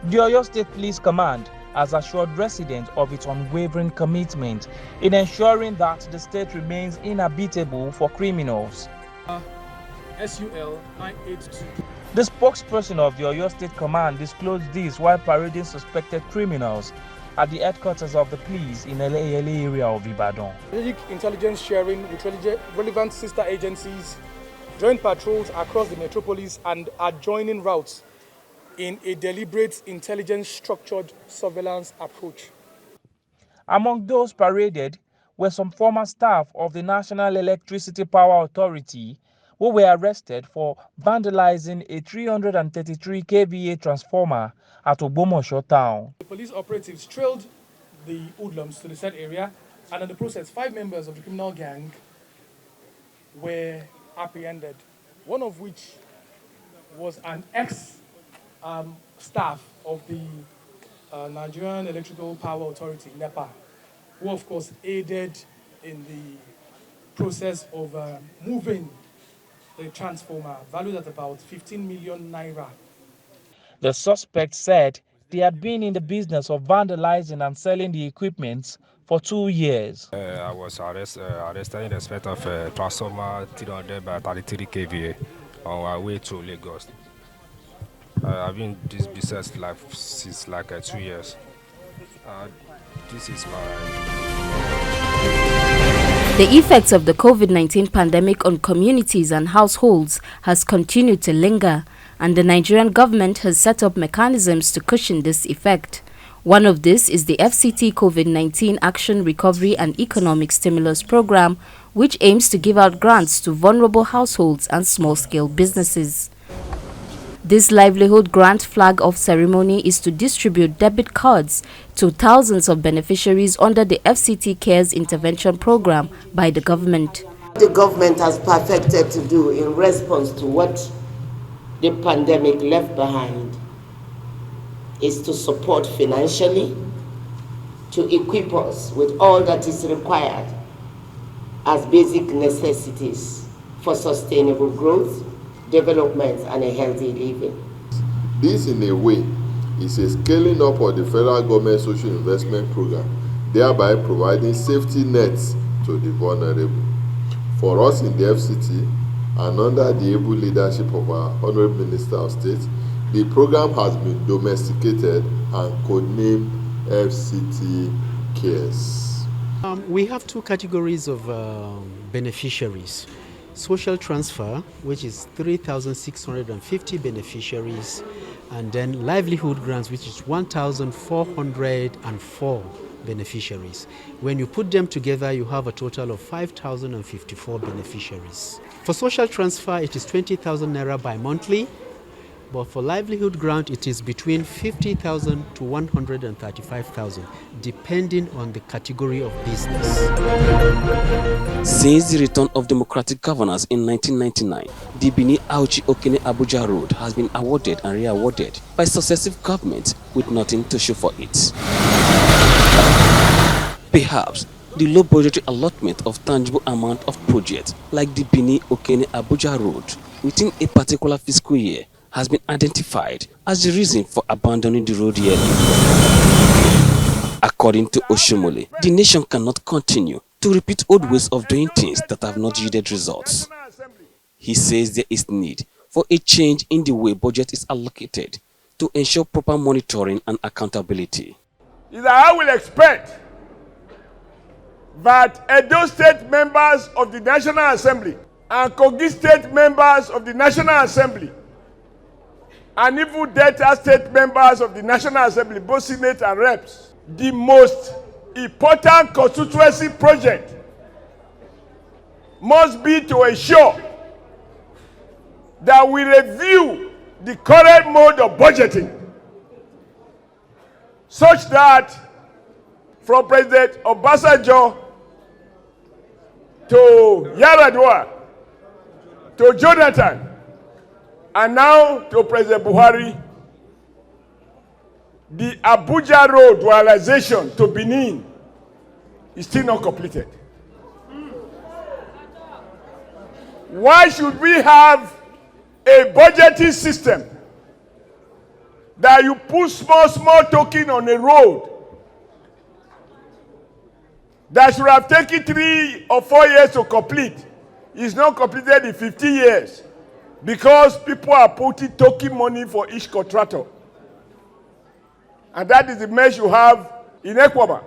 The Oyo State Police Command has assured residents of its unwavering commitment in ensuring that the state remains inhabitable for criminals. SUL 982. The spokesperson of the Oyo State Command disclosed this while parading suspected criminals at the headquarters of the police in the area of Ibadan. Strategic intelligence sharing with relevant sister agencies, joint patrols across the metropolis and adjoining routes in a deliberate, intelligence-structured surveillance approach. Among those paraded were some former staff of the National Electricity Power Authority who were arrested for vandalizing a 333 kVA transformer at Ogbomoso town. The police operatives trailed the hoodlums to the said area, and in the process, 5 members of the criminal gang were apprehended, one of which was an ex-staff of the Nigerian Electrical Power Authority, NEPA, who of course aided in the process of moving the transformer, valued at about 15 million naira. The suspect said they had been in the business of vandalizing and selling the equipment for 2 years. I was arrested in respect of transformer 300 by 33 kVA on our way to Lagos. I've been in this business since 2 years. This is my... The effects of the COVID-19 pandemic on communities and households has continued to linger, and the Nigerian government has set up mechanisms to cushion this effect. One of this is the FCT COVID-19 Action, Recovery and Economic Stimulus Program, which aims to give out grants to vulnerable households and small-scale businesses. This livelihood grant flag-off ceremony is to distribute debit cards to thousands of beneficiaries under the FCT Cares Intervention Program by the government. The government has perfected to do in response to what the pandemic left behind is to support financially, to equip us with all that is required as basic necessities for sustainable growth, development and a healthy living. This, in a way, is a scaling up of the federal government social investment program, thereby providing safety nets to the vulnerable. For us in the FCT, and under the able leadership of our Honorable Minister of State, the program has been domesticated and codenamed FCT Cares. We have 2 categories of beneficiaries. Social transfer, which is 3,650 beneficiaries, and then livelihood grants, which is 1,404 beneficiaries. When you put them together, you have a total of 5,054 beneficiaries. For social transfer, it is 20,000 naira bi-monthly, but for livelihood grant, it is between 50,000 to 135,000, depending on the category of business. Since the return of democratic governance in 1999, the Bini Auchi Okene Abuja Road has been awarded and re-awarded by successive governments with nothing to show for it. Perhaps the low budgetary allotment of tangible amount of projects like the Bini Okene Abuja Road within a particular fiscal year has been identified as the reason for abandoning the road yearly. According to Oshomole, the nation cannot continue to repeat old ways of doing things that have not yielded results. He says there is need for a change in the way budget is allocated to ensure proper monitoring and accountability. I will expect that Edo State members of the National Assembly and Kogi State members of the National Assembly and even Delta State members of the National Assembly, both Senate and Reps, the most important constituency project must be to ensure that we review the current mode of budgeting such that from President Obasanjo to Yaradua to Jonathan and now to President Buhari, the Abuja Road dualization to Benin is still not completed. Why should we have a budgeting system that you put small token on a road that should have taken 3 or 4 years to complete is not completed in 50 years because people are putting token money for each contractor. And that is the mess you have in Ecuador.